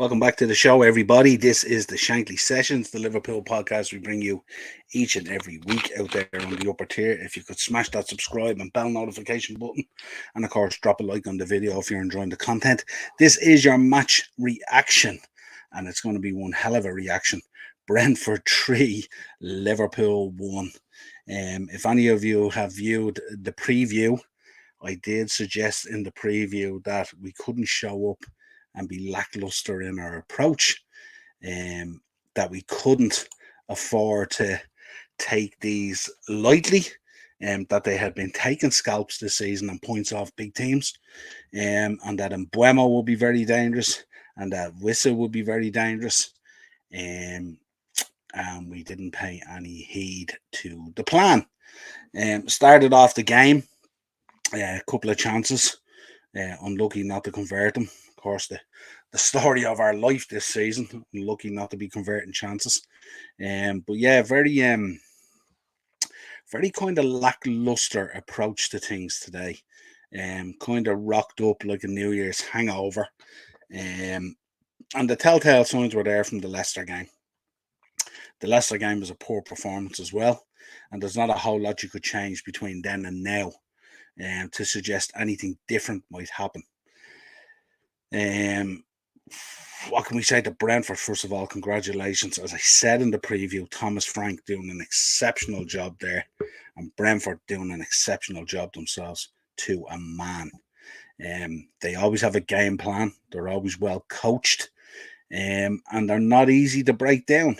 Welcome back to the show, everybody. This is the Shankly Sessions, the Liverpool podcast we bring you each and every week out there on the upper tier. If you could smash that subscribe and bell notification button, and of course, drop a like on the video if you're enjoying the content. This is your match reaction, and it's going to be one hell of a reaction. Brentford 3, Liverpool 1. If any of you have viewed the preview, I did suggest in the preview that we couldn't show up and be lackluster in our approach, that we couldn't afford to take these lightly, that they had been taking scalps this season and points off big teams, and that Mbuemo will be very dangerous and that Wissa will be very dangerous. And we didn't pay any heed to the plan. Started off the game, a couple of chances, unlucky not to convert them. Of course, the story of our life this season, unlucky not to be converting chances. But yeah, very kind of lackluster approach to things today. Kind of rocked up like a New Year's hangover. And the telltale signs were there from the Leicester game. The Leicester game was a poor performance as well, and there's not a whole lot you could change between then and now to suggest anything different might happen. What can we say to Brentford? First of all, congratulations. As I said in the preview, Thomas Frank doing an exceptional job there, and Brentford doing an exceptional job themselves to a man. They always have a game plan. They're always well coached, and they're not easy to break down.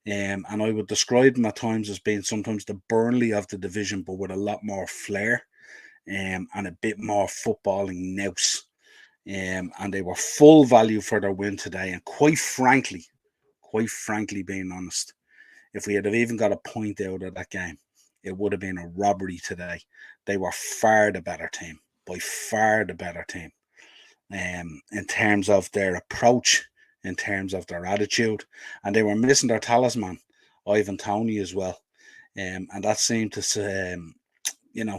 And I would describe them at times as being sometimes the Burnley of the division, but with a lot more flair and a bit more footballing nous. And they were full value for their win today. And quite frankly, being honest, if we had have even got a point out of that game, it would have been a robbery today. They were far the better team, by far the better team, in terms of their approach, in terms of their attitude. And they were missing their talisman, Ivan Toney, as well. And that seemed to,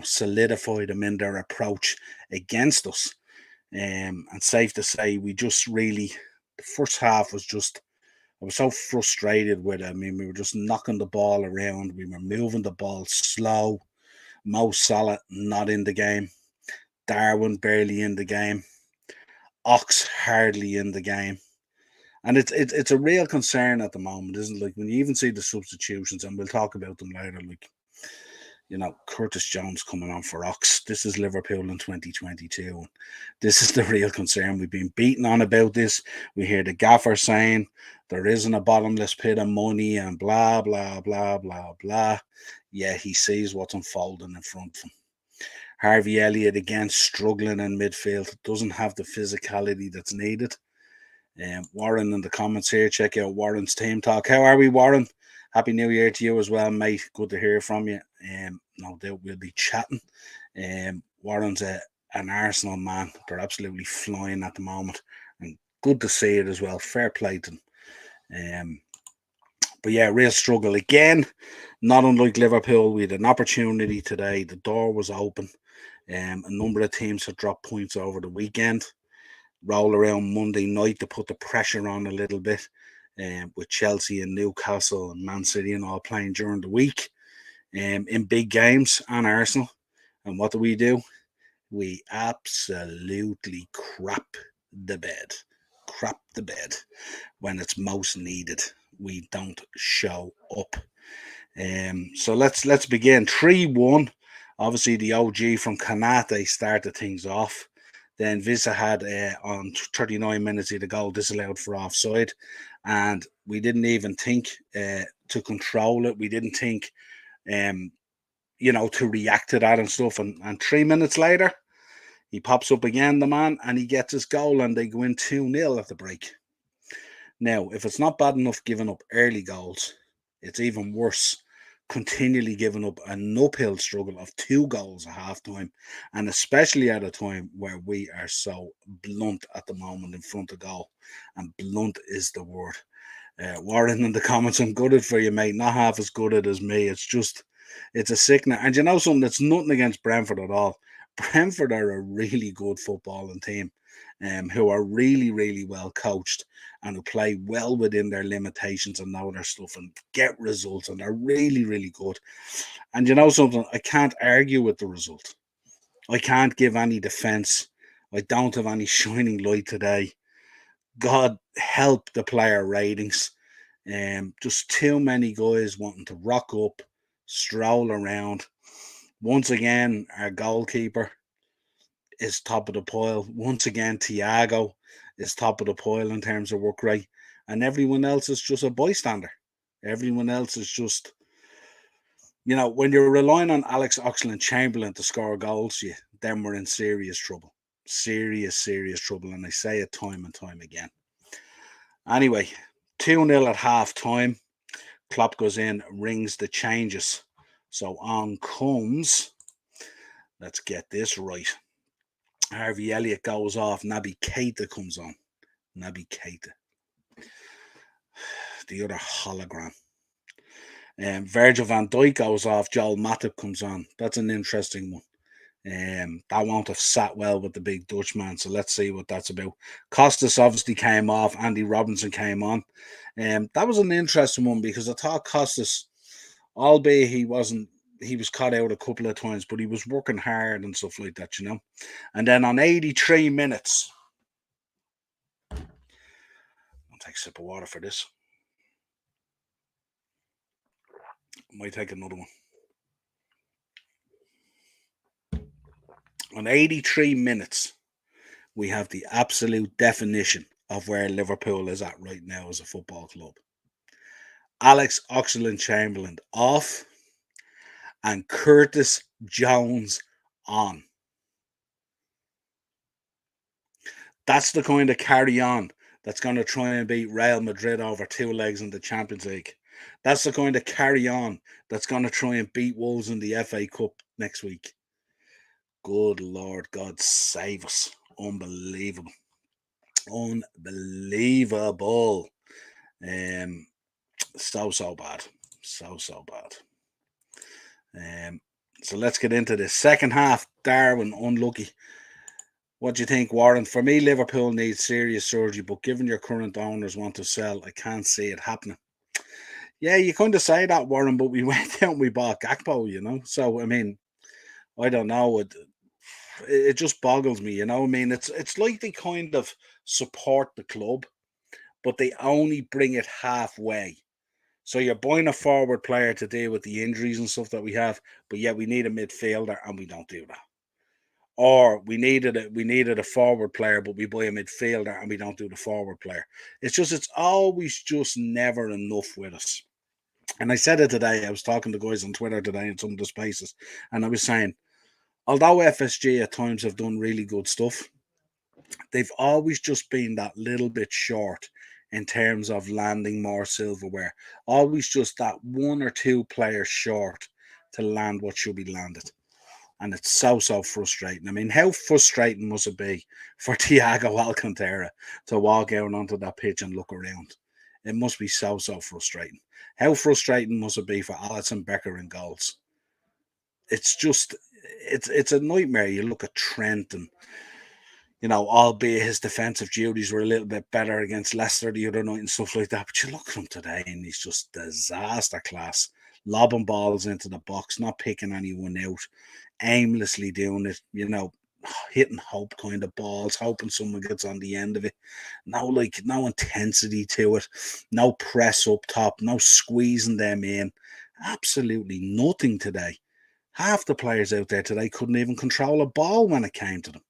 solidify them in their approach against us. And safe to say, we just really, the first half was just, I was so frustrated with it. I mean, we were just knocking the ball around. We were moving the ball slow. Mo Salah not in the game. Darwin barely in the game. Ox hardly in the game. And it's a real concern at the moment, isn't it? Like when you even see the substitutions, and we'll talk about them later, like, Curtis Jones coming on for Ox. This is Liverpool in 2022. This is the real concern. We've been beaten on about this. We hear the gaffer saying there isn't a bottomless pit of money and blah, blah, blah, blah, blah. Yeah, he sees what's unfolding in front of him. Harvey Elliott again struggling in midfield. Doesn't have the physicality that's needed. Warren in the comments here. Check out Warren's team talk. How are we, Warren? Happy New Year to you as well, mate. Good to hear from you. No doubt we'll be chatting. Warren's an Arsenal man. They're absolutely flying at the moment, and good to see it as well. Fair play to them. But yeah, real struggle again. Not unlike Liverpool, we had an opportunity today. The door was open. A number of teams had dropped points over the weekend. Roll around Monday night to put the pressure on a little bit. With Chelsea and Newcastle and Man City and all playing during the week, in big games, and Arsenal. And what do? We absolutely crap the bed. Crap the bed when it's most needed. We don't show up. So let's begin. 3-1. Obviously, the OG from Kanate started things off. Then Visa had on 39 minutes of the goal disallowed for offside. And we didn't even think to control it. We didn't think, to react to that and stuff. And 3 minutes later, he pops up again, the man, and he gets his goal, and they go in 2-0 at the break. Now, if it's not bad enough giving up early goals, it's even worse continually giving up an uphill struggle of 2 goals at halftime, and especially at a time where we are so blunt at the moment in front of goal. And blunt is the word. Warren in the comments, I'm gutted for you, mate. Not half as gutted as me. It's a sickness. And you know something, that's nothing against Brentford at all. Brentford are a really good footballing team. who are really, really well coached and who play well within their limitations and know their stuff and get results, and they're really, really good. And you know something, I can't argue with the result. I can't give any defense. I don't have any shining light today. God help the player ratings. Just too many guys wanting to rock up, stroll around. Once again, our goalkeeper is top of the pile. Once again, Thiago is top of the pile in terms of work rate, and everyone else is just a bystander. Everyone else is just, when you're relying on Alex Oxlade-Chamberlain to score goals, then we're in serious trouble. Serious, serious trouble. And I say it time and time again. Anyway, 2-0 at half time. Klopp goes in, rings the changes. So on comes, let's get this right. Harvey Elliott goes off. Naby Keita comes on. Naby Keita. The other hologram. Virgil van Dijk goes off. Joel Matip comes on. That's an interesting one. That won't have sat well with the big Dutchman. So let's see what that's about. Costas obviously came off. Andy Robinson came on. That was an interesting one because I thought Costas, albeit he was caught out a couple of times, but he was working hard and stuff like that, And then on 83 minutes, I'll take a sip of water for this. I might take another one. On 83 minutes, we have the absolute definition of where Liverpool is at right now as a football club. Alex Oxlade-Chamberlain off and Curtis Jones on. That's the kind of carry on that's going to try and beat Real Madrid over two legs in the Champions League. That's the kind of carry on that's going to try and beat Wolves in the FA Cup next week. Good Lord, God save us. Unbelievable. Unbelievable. So bad. So bad. So let's get into the second half. Darwin, unlucky. What do you think, Warren? For me, Liverpool needs serious surgery, but given your current owners want to sell, I can't see it happening. Yeah, you kind of say that, Warren, but we went out and we bought Gakpo, So, I mean, I don't know. It just boggles me, I mean, it's like they kind of support the club, but they only bring it halfway. So you're buying a forward player to deal with the injuries and stuff that we have, but yet we need a midfielder and we don't do that. Or we needed a forward player, but we buy a midfielder and we don't do the forward player. It's always just never enough with us. And I said it today. I was talking to guys on Twitter today in some of the spaces, and I was saying, although FSG at times have done really good stuff, they've always just been that little bit short in terms of landing more silverware. Always just that one or two players short to land what should be landed. And it's so frustrating. I mean, how frustrating must it be for Thiago Alcantara to walk out onto that pitch and look around? It must be so frustrating. How frustrating must it be for Alisson Becker in goals? It's just, it's a nightmare. You look at Trent and, albeit his defensive duties were a little bit better against Leicester the other night and stuff like that. But you look at him today and he's just disaster class. Lobbing balls into the box, not picking anyone out, aimlessly doing it, hitting hope kind of balls, hoping someone gets on the end of it. No intensity to it, no press up top, no squeezing them in. Absolutely nothing today. Half the players out there today couldn't even control a ball when it came to them.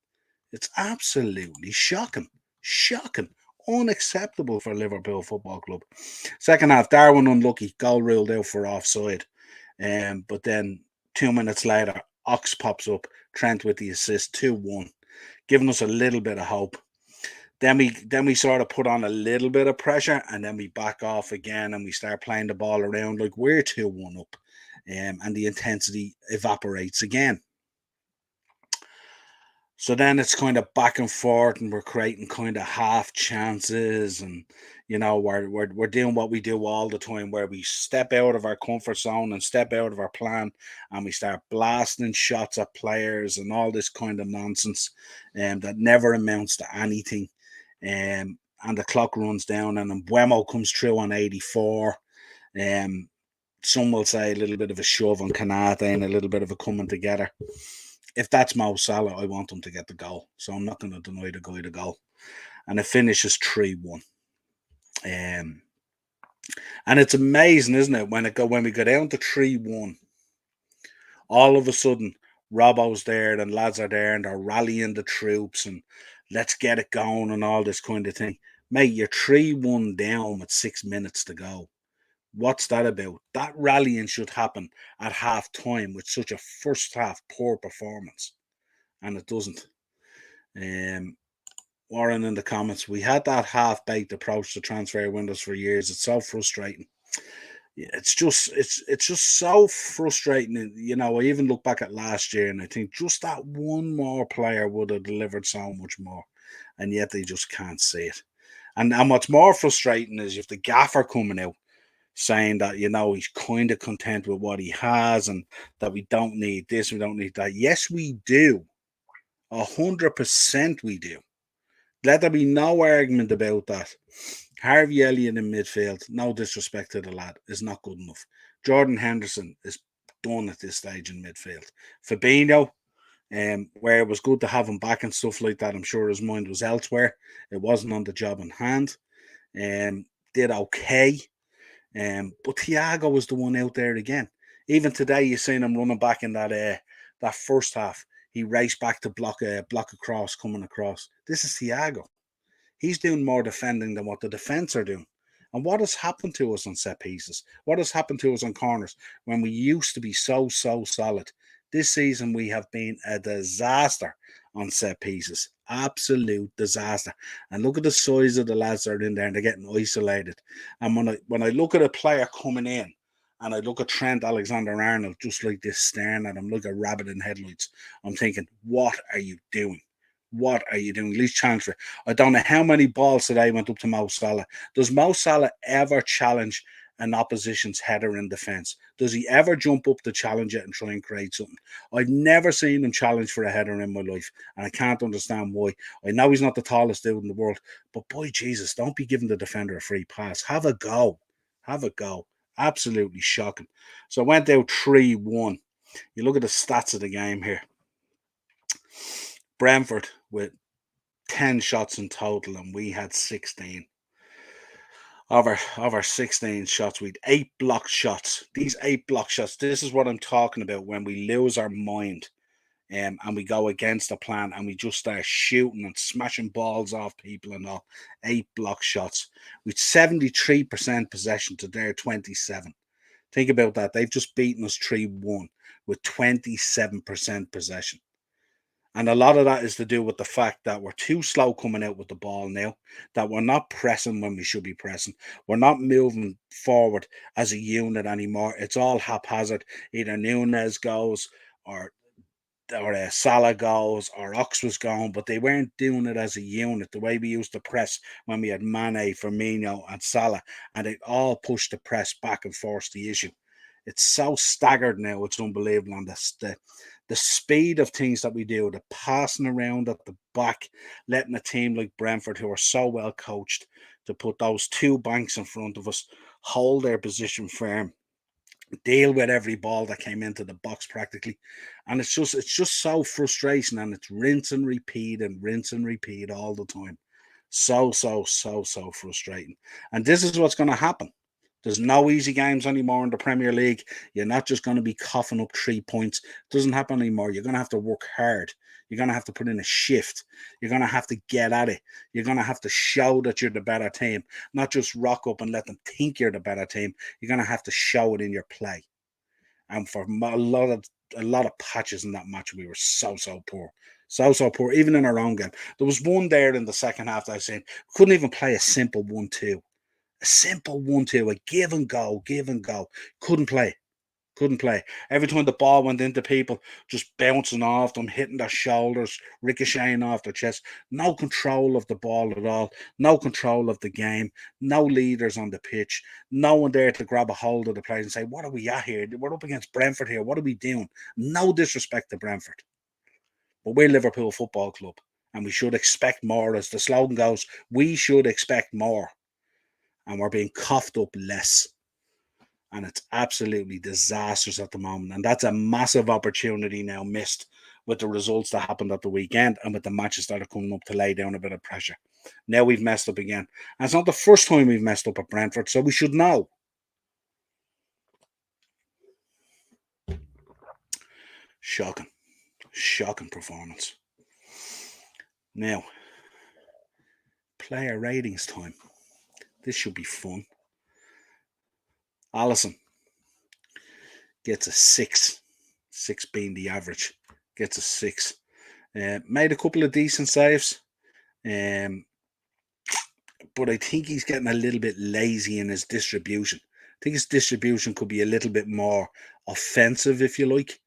It's absolutely shocking. Shocking. Unacceptable for Liverpool Football Club. Second half, Darwin unlucky. Goal ruled out for offside. But then 2 minutes later, Ox pops up. Trent with the assist, 2-1. Giving us a little bit of hope. Then we sort of put on a little bit of pressure, and then we back off again and we start playing the ball around like we're 2-1 up. And the intensity evaporates again. So then it's kind of back and forth, and we're creating kind of half chances, and we're doing what we do all the time, where we step out of our comfort zone and step out of our plan, and we start blasting shots at players and all this kind of nonsense, that never amounts to anything. And the clock runs down, and then Buemo comes through on 84. Um, some will say a little bit of a shove on Kanata and a little bit of a coming together. If that's Mo Salah, I want him to get the goal. So I'm not going to deny the guy the goal. And it finishes 3-1. And it's amazing, isn't it, when we go down to 3-1, all of a sudden Robbo's there and lads are there and they're rallying the troops and let's get it going and all this kind of thing. Mate, you're 3-1 down with 6 minutes to go. What's that about? That rallying should happen at half time with such a first half poor performance. And it doesn't. Warren in the comments, we had that half-baked approach to transfer windows for years. It's so frustrating. It's just so frustrating. I even look back at last year and I think just that one more player would have delivered so much more, and yet they just can't see it. And what's more frustrating is if the gaffer coming out saying that he's kind of content with what he has and that we don't need this, we don't need that. Yes, we do. 100% we do. Let there be no argument about that. Harvey Elliott in midfield, no disrespect to the lad, is not good enough. Jordan Henderson is done at this stage in midfield. Fabinho, where it was good to have him back and stuff like that, I'm sure his mind was elsewhere. It wasn't on the job in hand. Did okay. But Thiago was the one out there again. Even today, you seen him running back in that first half. He raced back to block a cross coming across. This is Thiago. He's doing more defending than what the defence are doing. And what has happened to us on set pieces? What has happened to us on corners when we used to be so solid? This season we have been a disaster on set pieces. Absolute disaster. And look at the size of the lads that are in there and they're getting isolated. And when I look at a player coming in and I look at Trent Alexander-Arnold just like this staring at him like a rabbit in headlights, I'm thinking, what are you doing? What are you doing? Least challenge for. I don't know how many balls today went up to Mo Salah. Does Mo Salah ever challenge an opposition's header in defence? Does he ever jump up to challenge it and try and create something? I've never seen him challenge for a header in my life, and I can't understand why. I know he's not the tallest dude in the world, but boy, Jesus, don't be giving the defender a free pass. Have a go. Have a go. Absolutely shocking. So I went out 3-1. You look at the stats of the game here. Brentford with 10 shots in total, and we had 16. Of our 16 shots, we had 8 blocked shots. These 8 blocked shots, this is what I'm talking about when we lose our mind, and we go against the plan and we just start shooting and smashing balls off people and all. 8 blocked shots. With 73% possession to their 27. Think about that. They've just beaten us 3-1 with 27% possession. And a lot of that is to do with the fact that we're too slow coming out with the ball now, that we're not pressing when we should be pressing. We're not moving forward as a unit anymore. It's all haphazard. Either Nunez goes or Salah goes or Ox was going, but they weren't doing it as a unit the way we used to press when we had Mane, Firmino and Salah, and they all pushed the press back and force the issue. It's so staggered now. It's unbelievable. And the speed of things that we do, the passing around at the back, letting a team like Brentford, who are so well coached, to put those 2 banks in front of us, hold their position firm, deal with every ball that came into the box practically. And it's just so frustrating, and it's rinse and repeat all the time. So frustrating. And this is what's going to happen. There's no easy games anymore in the Premier League. You're not just going to be coughing up 3 points. It doesn't happen anymore. You're going to have to work hard. You're going to have to put in a shift. You're going to have to get at it. You're going to have to show that you're the better team, not just rock up and let them think you're the better team. You're going to have to show it in your play. And for a lot of patches in that match, we were so poor. So poor, even in our own game. There was one there in the second half that I said, couldn't even play a simple 1-2. A simple 1-2, a give and go. Couldn't play it. Couldn't play. Every time the ball went into people, just bouncing off them, hitting their shoulders, ricocheting off their chest. No control of the ball at all. No control of the game. No leaders on the pitch. No one there to grab a hold of the players and say, what are we at here? We're up against Brentford here. What are we doing? No disrespect to Brentford. But we're Liverpool Football Club, and we should expect more. As the slogan goes, we should expect more. And we're being coughed up less. And it's absolutely disastrous at the moment. And that's a massive opportunity now missed with the results that happened at the weekend and with the matches that are coming up to lay down a bit of pressure. Now we've messed up again. And it's not the first time we've messed up at Brentford, so we should know. Shocking. Shocking performance. Now, player ratings time. This should be fun. Alisson gets a 6. 6 being the average. Gets a 6. Made a couple of decent saves. But I think he's getting a little bit lazy in his distribution. I think his distribution could be a little bit more offensive, if you like.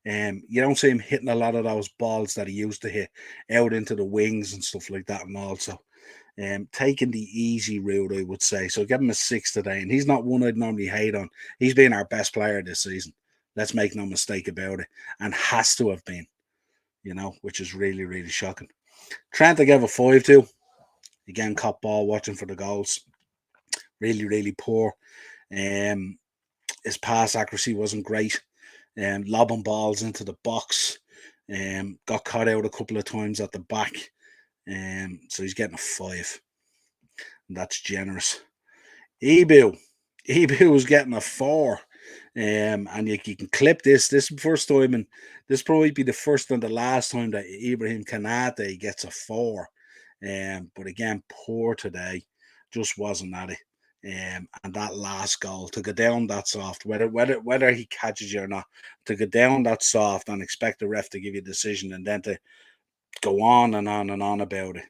You don't see him hitting a lot of those balls that he used to hit out into the wings and stuff like that. And also taking the easy route, I would say. So give him a 6 today. And he's not one I'd normally hate on. He's been our best player this season. Let's make no mistake about it. And has to have been, which is really, really shocking. Trent, I gave a 5 to. Again, caught ball watching for the goals. Really, really poor. His pass accuracy wasn't great. Lobbing balls into the box. Got caught out a couple of times at the back. So he's getting a 5. And that's generous. Ebu was getting a 4. And you can clip this. This is the first time, and this probably be the first and the last time that Ibrahim Kanate gets a 4. But again, poor today. Just wasn't at it. And that last goal, to go down that soft, whether he catches you or not, to go down that soft and expect the ref to give you a decision and then to go on and on and on about it.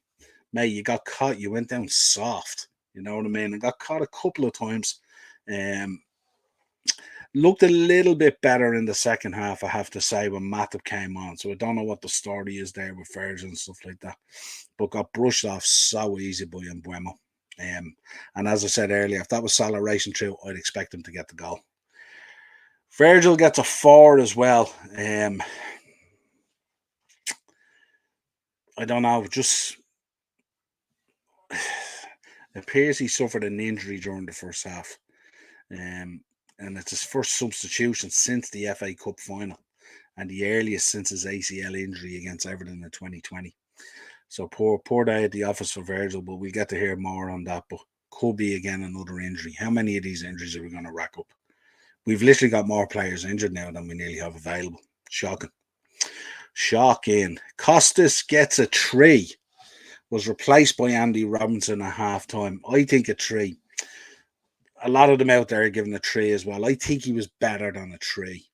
Mate, you got caught. You went down soft. You know what I mean? And got caught a couple of times. Looked a little bit better in the second half, I have to say, when Matip came on. So I don't know what the story is there with Virgil and stuff like that. But got brushed off so easy by Mbeumo. And as I said earlier, if that was Salah racing through, I'd expect him to get the goal. Virgil gets a 4 as well. I don't know, just it appears he suffered an injury during the first half. And it's his first substitution since the FA Cup final and the earliest since his ACL injury against Everton in 2020. So poor day at the office for Virgil, but we'll get to hear more on that. But could be again another injury. How many of these injuries are we going to rack up? We've literally got more players injured now than we nearly have available. Shocking. Costas gets a 3. Was replaced by Andy Robinson at half-time. I think a 3. A lot of them out there are giving a 3 as well. I think he was better than a 3.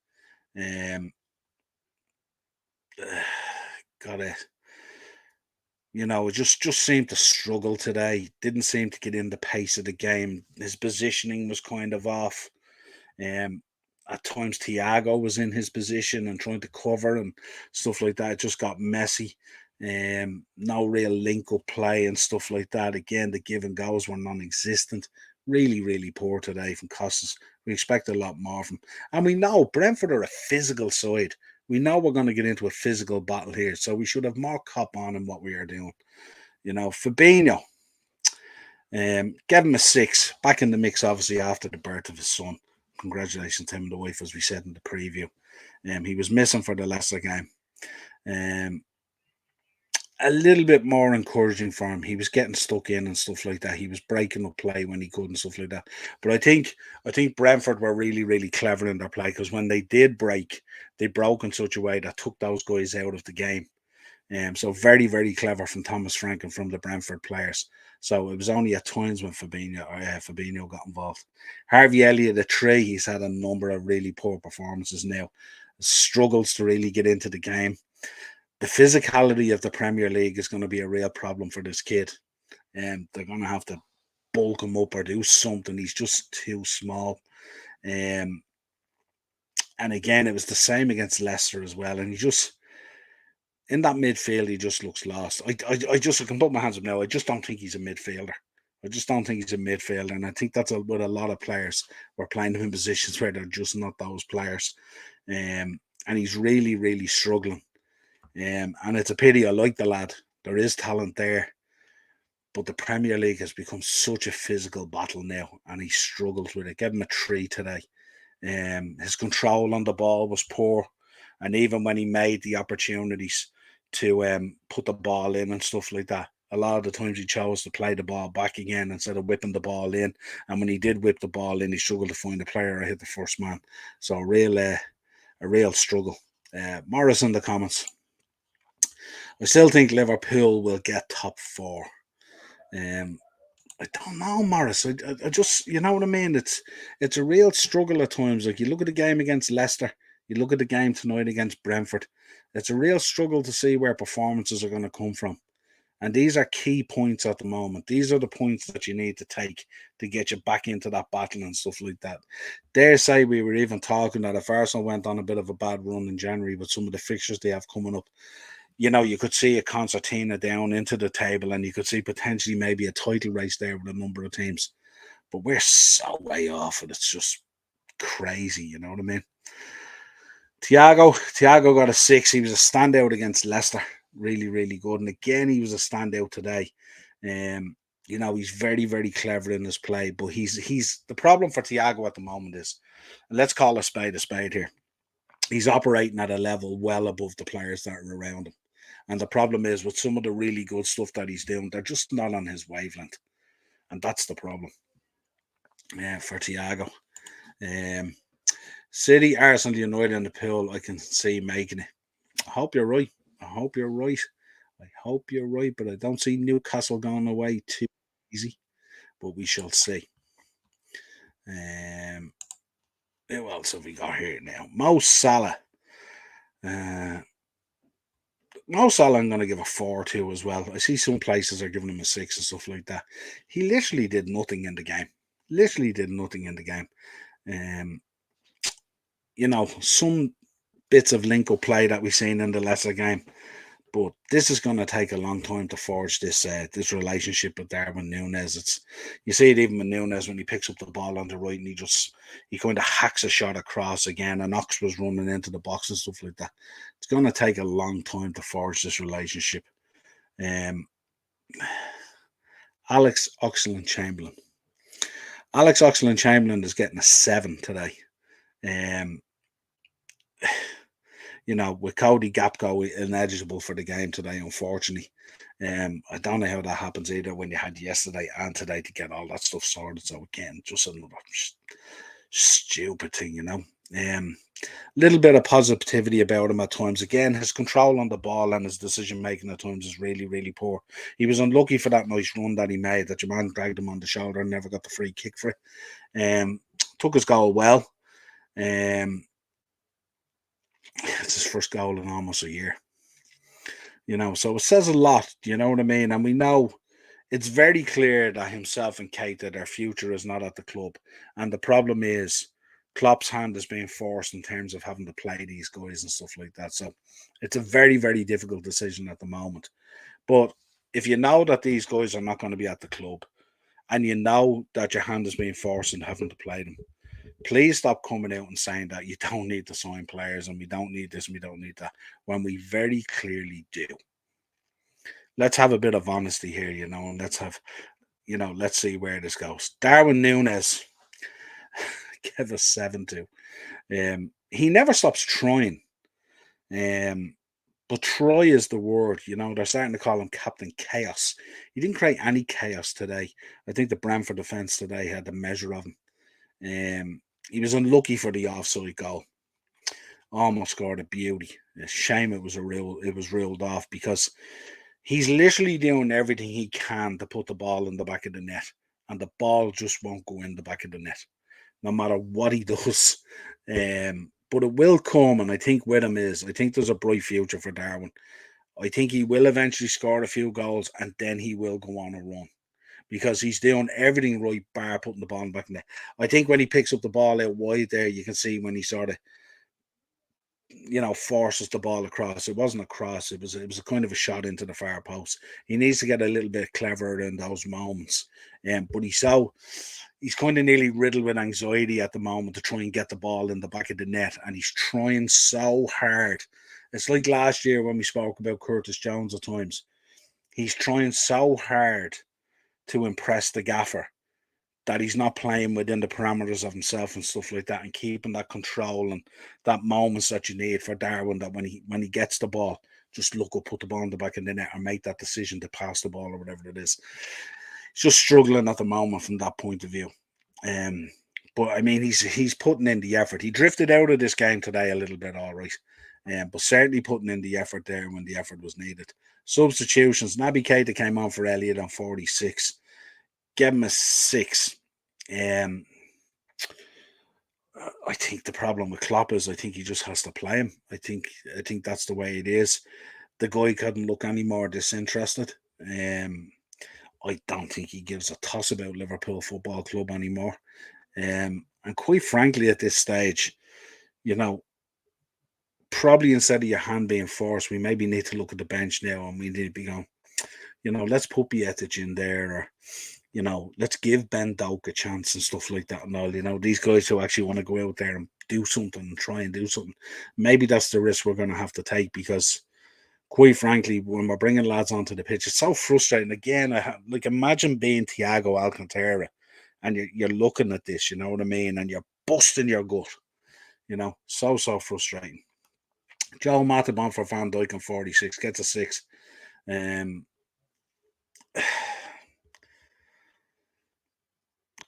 Got it. It just seemed to struggle today. Didn't seem to get in the pace of the game. His positioning was kind of off. At times, Thiago was in his position and trying to cover and stuff like that. It just got messy. No real link-up play and stuff like that. Again, the give and goes were non-existent. Really, really poor today from Costas. We expect a lot more from him. And we know Brentford are a physical side. We know we're going to get into a physical battle here, so we should have more cop on in what we are doing. Fabinho, gave him a 6. Back in the mix, obviously, after the birth of his son. Congratulations to him and the wife, as we said in the preview. He was missing for the Leicester game. A little bit more encouraging for him. He was getting stuck in and stuff like that. He was breaking up play when he could and stuff like that. But I think Brentford were really, really clever in their play, because when they did break, they broke in such a way that took those guys out of the game. So very, very clever from Thomas Frank and from the Brentford players. So it was only at times when Fabinho got involved. Harvey Elliott, a 3. He's had a number of really poor performances now. Struggles to really get into the game. The physicality of the Premier League is going to be a real problem for this kid. And they're going to have to bulk him up or do something. He's just too small. And again, it was the same against Leicester as well. And he just, in that midfield, he just looks lost. I can put my hands up now. I just don't think he's a midfielder. I just don't think he's a midfielder. And I think that's what a lot of players were playing him in positions where they're just not those players. And he's really, really struggling. And it's a pity. I like the lad. There is talent there. But the Premier League has become such a physical battle now, and he struggles with it. Gave him a 3 today. His control on the ball was poor, and even when he made the opportunities to put the ball in and stuff like that, a lot of the times he chose to play the ball back again instead of whipping the ball in. And when he did whip the ball in, he struggled to find a player or hit the first man. So a real struggle. Morris in the comments. I still think Liverpool will get top 4. Um, I don't know, Morris. I just, you know what I mean. It's a real struggle at times. Like, you look at the game against Leicester, you look at the game tonight against Brentford. It's a real struggle to see where performances are going to come from. And these are key points at the moment. These are the points that you need to take to get you back into that battle and stuff like that. Dare say we were even talking that if Arsenal went on a bit of a bad run in January with some of the fixtures they have coming up, you could see a concertina down into the table, and you could see potentially maybe a title race there with a number of teams. But we're so way off, and it's just crazy. You know what I mean? Thiago got a 6. He was a standout against Leicester. Really, really good. And again, he was a standout today. He's very, very clever in his play. But he's the problem for Thiago at the moment is, and let's call a spade here. He's operating at a level well above the players that are around him. And the problem is with some of the really good stuff that he's doing, they're just not on his wavelength. And that's the problem for Thiago. City, Arsenal, United in the pool, I can see making it. I hope you're right. I hope you're right. But I don't see Newcastle going away too easy. But we shall see. Who else have we got here now? Mo Salah. Mo Salah, I'm going to give a 4 to as well. I see some places are giving him a 6 and stuff like that. He literally did nothing in the game. Some bits of link-up play that we've seen in the Leicester game. But this is going to take a long time to forge this relationship with Darwin Núñez. You see it even with Núñez when he picks up the ball on the right and he kind of hacks a shot across again, and Ox was running into the box and stuff like that. It's going to take a long time to forge this relationship. Alex Oxlade-Chamberlain. Alex Oxlade-Chamberlain is getting a 7 today. With Cody Gakpo ineligible for the game today, unfortunately. I don't know how that happens either when you had yesterday and today to get all that stuff sorted. So again, just another stupid thing, Little bit of positivity about him at times. Again, his control on the ball and his decision making at times is really, really poor. He was unlucky for that nice run that he made, that your man dragged him on the shoulder and never got the free kick for it. Took his goal well. It's his first goal in almost a year. So it says a lot, you know what I mean? And we know it's very clear that himself and Keita, their future is not at the club. And the problem is Klopp's hand is being forced in terms of having to play these guys and stuff like that. So it's a very, very difficult decision at the moment. But if you know that these guys are not going to be at the club, and you know that your hand is being forced and having to play them, please stop coming out and saying that you don't need to sign players and we don't need this and we don't need that, when we very clearly do. Let's have a bit of honesty here, and let's see where this goes. Darwin Núñez, give a 7 to. He never stops trying. But try is the word. They're starting to call him Captain Chaos. He didn't create any chaos today. I think the Brentford defence today had the measure of him. He was unlucky for the offside goal. Almost scored a beauty. A shame it was ruled off, because he's literally doing everything he can to put the ball in the back of the net, and the ball just won't go in the back of the net, no matter what he does. But it will come, and I think there's a bright future for Darwin. I think he will eventually score a few goals, and then he will go on a run, because he's doing everything right, bar putting the ball back in there. I think when he picks up the ball out wide there, you can see when he sort of forces the ball across. It wasn't a cross. It was a kind of a shot into the far post. He needs to get a little bit cleverer in those moments. But he's kind of nearly riddled with anxiety at the moment to try and get the ball in the back of the net, and he's trying so hard. It's like last year when we spoke about Curtis Jones at times. He's trying so hard to impress the gaffer that he's not playing within the parameters of himself and stuff like that, and keeping that control and that moments that you need for Darwin, that when he gets the ball, just look up, put the ball in the back of the net, or make that decision to pass the ball or whatever it is. He's just struggling at the moment from that point of view. But I mean, he's putting in the effort. He drifted out of this game today a little bit, all right. But certainly putting in the effort there when the effort was needed. Substitutions. Naby Keita came on for Elliott on 46. Give him a 6. I think the problem with Klopp is I think he just has to play him. I think that's the way it is. The guy couldn't look any more disinterested. I don't think he gives a toss about Liverpool Football Club anymore. And quite frankly, at this stage, probably instead of your hand being forced, we maybe need to look at the bench now, and we need to be going, let's put Bietic in there, or let's give Ben Doak a chance and stuff like that. And all, these guys who actually want to go out there and do something and try and do something. Maybe that's the risk we're going to have to take, because quite frankly, when we're bringing lads onto the pitch, it's so frustrating. Again, imagine being Thiago Alcantara and you're looking at this, you know what I mean? And you're busting your gut, so frustrating. Joe Matip on for Van Dijk on 46, gets a 6.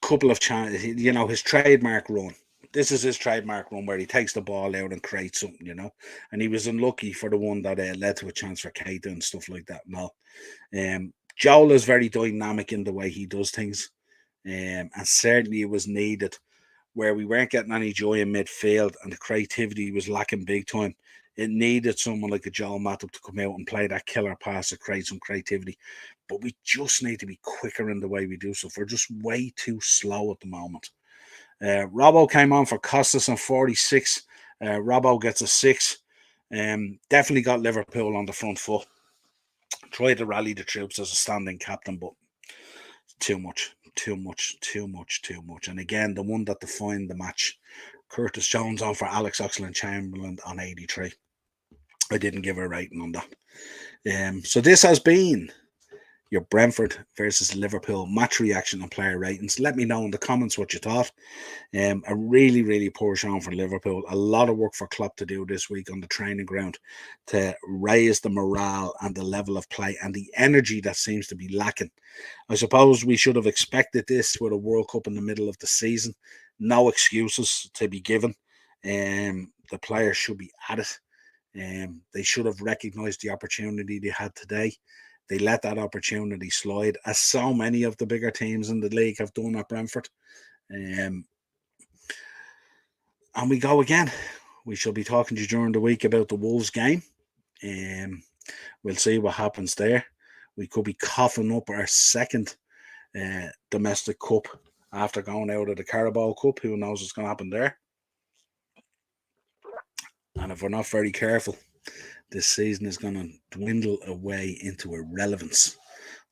Couple of chances, his trademark run. This is his trademark run where he takes the ball out and creates something, and he was unlucky for the one that led to a chance for Keita and stuff like that. No, Joel is very dynamic in the way he does things, and certainly it was needed where we weren't getting any joy in midfield and the creativity was lacking big time. It needed someone like a Joel Matip to come out and play that killer pass to create some creativity. But we just need to be quicker in the way we do stuff. We're just way too slow at the moment. Robbo came on for Costas on 46. Robbo gets a 6. Definitely got Liverpool on the front foot. Tried to rally the troops as a standing captain, but too much. And again, the one that defined the match, Curtis Jones on for Alex Oxlade-Chamberlain on 83. I didn't give a rating on that. So this has been your Brentford versus Liverpool match reaction and player ratings. Let me know in the comments what you thought. A really, really poor showing for Liverpool. A lot of work for Klopp to do this week on the training ground to raise the morale and the level of play and the energy that seems to be lacking. I suppose we should have expected this with a World Cup in the middle of the season. No excuses to be given. The players should be at it. They should have recognised the opportunity they had today. They let that opportunity slide, as so many of the bigger teams in the league have done at Brentford. And we go again. We shall be talking to you during the week about the Wolves game. We'll see what happens there. We could be coughing up our second domestic cup after going out of the Carabao Cup. Who knows what's going to happen there? And if we're not very careful, this season is going to dwindle away into irrelevance.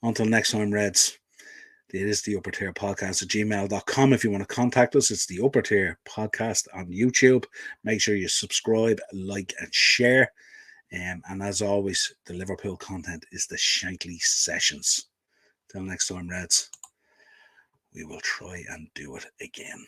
Until next time, Reds, it is the Upper Tier Podcast at gmail.com. If you want to contact us, it's the Upper Tier Podcast on YouTube. Make sure you subscribe, like, and share. And as always, the Liverpool content is the Shankly Sessions. Till next time, Reds, we will try and do it again.